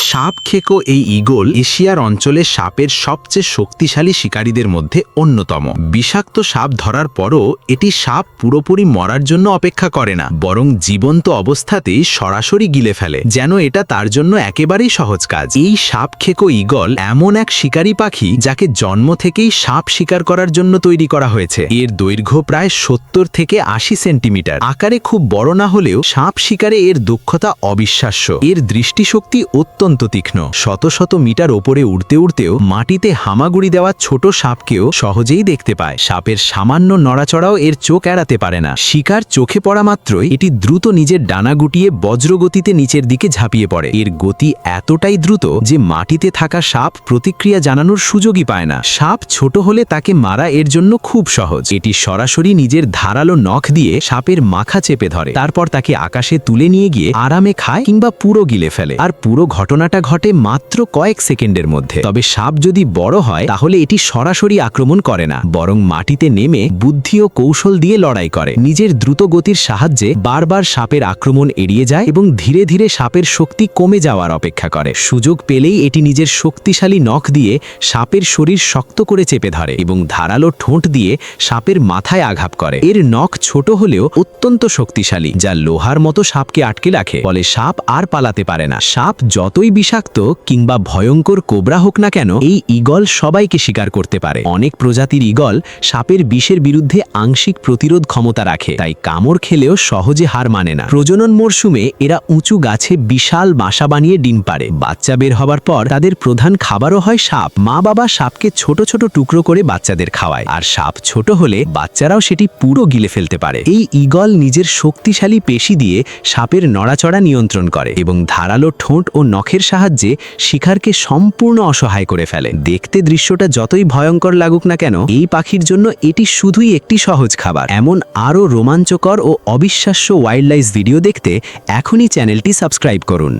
সাপ খেকো এই ঈগল এশিয়ার অঞ্চলে সাপের সবচেয়ে শক্তিশালী শিকারীদের মধ্যে অন্যতম। বিষাক্ত সাপ ধরার পরও এটি সাপ পুরোপুরি মরার জন্য অপেক্ষা করে না, বরং জীবন্ত অবস্থাতেই সরাসরি গিলে ফেলে, যেন এটা তার জন্য একেবারেই সহজ কাজ। এই সাপ খেকো ঈগল এমন এক শিকারী পাখি যাকে জন্ম থেকেই সাপ শিকার করার জন্য তৈরি করা হয়েছে। এর দৈর্ঘ্য প্রায় 70 থেকে 80 সেন্টিমিটার, আকারে খুব বড় না হলেও সাপ শিকারে এর দক্ষতা অবিশ্বাস্য। এর দৃষ্টিশক্তি অত্যন্ত তীক্ষ্ণ, শত শত মিটার ওপরে উড়তে উড়তেও মাটিতে হামাগুড়ি দেওয়া ছোট সাপকেও সহজেই দেখতে পায়। সাপের সামান্য নড়াচড়াও এর চোখ এড়াতে পারে না। শিকার চোখে পড়া মাত্রই এটি দ্রুত নিজের ডানা গুটিয়ে বজ্রগতিতে নিচের দিকে ঝাঁপিয়ে পড়ে। এর গতি এতটাই দ্রুত যে মাটিতে থাকা সাপ প্রতিক্রিয়া জানানোর সুযোগই পায় না। সাপ ছোট হলে তাকে মারা এর জন্য খুব সহজ। এটি সরাসরি নিজের ধারালো নখ দিয়ে সাপের মাথা চেপে ধরে, তারপর তাকে আকাশে তুলে নিয়ে গিয়ে আরামে খায় কিংবা পুরো গিলে ফেলে। আর পুরো ঘটনাটা ঘটে মাত্র কয়েক সেকেন্ডের মধ্যে। তবে সাপ যদি বড় হয় তাহলে এটি সরাসরি আক্রমণ করে না, বরং মাটিতে নেমে বুদ্ধি ও কৌশল দিয়ে লড়াই করে। নিজের দ্রুত গতির সাহায্যে বারবার সাপের আক্রমণ এড়িয়ে যায় এবং ধীরে ধীরে সাপের শক্তি কমে যাওয়ার অপেক্ষা করে। সুযোগ পেলেই এটি নিজের শক্তিশালী নখ দিয়ে সাপের শরীর শক্ত করে চেপে ধরে এবং ধারালো ঠোঁট দিয়ে সাপের মাথায় আঘাত করে। এর নখ ছোট হলেও অত্যন্ত শক্তিশালী, যা লোহার মতো সাপকে আটকে রাখে, ফলে সাপ আর পালাতে পারে না। সাপ যতই বিষাক্ত কিংবা ভয়ঙ্কর কোবরা হোক না কেন, এই ঈগল সবাইকে শিকার করতে পারে। অনেক প্রজাতির ঈগল সাপের বিষের বিরুদ্ধে আংশিক প্রতিরোধ ক্ষমতা রাখে, তাই কামড় খেলেও সহজে হার মানে না। প্রজনন মরশুমে এরা উঁচু গাছে বিশাল বাসা বানিয়ে ডিম পাড়ে। বাচ্চা বের হবার পর তাদের প্রধান খাবারও হয় সাপ। মা বাবা সাপকে ছোট ছোট টুকরো করে বাচ্চাদের খাওয়ায়, আর সাপ ছোট হলে বাচ্চারাও সেটি পুরো গিলে ফেলতে পারে। এই ঈগল নিজের শক্তিশালী পেশি দিয়ে সাপের নড়াচড়া নিয়ন্ত্রণ করে এবং ধারালো ঠোঁট ও নখের সাহায্যে শিকারকে সম্পূর্ণ অসহায় করে ফেলে। দেখতে দৃশ্যটা যতই ভয়ঙ্কর লাগুক না কেন, এই পাখির জন্য এটি শুধুই একটি সহজ খাবার। এমন আরও রোমাঞ্চকর ও অবিশ্বাস্য ওয়াইল্ড লাইফ ভিডিও দেখতে এখনই চ্যানেলটি সাবস্ক্রাইব করুন।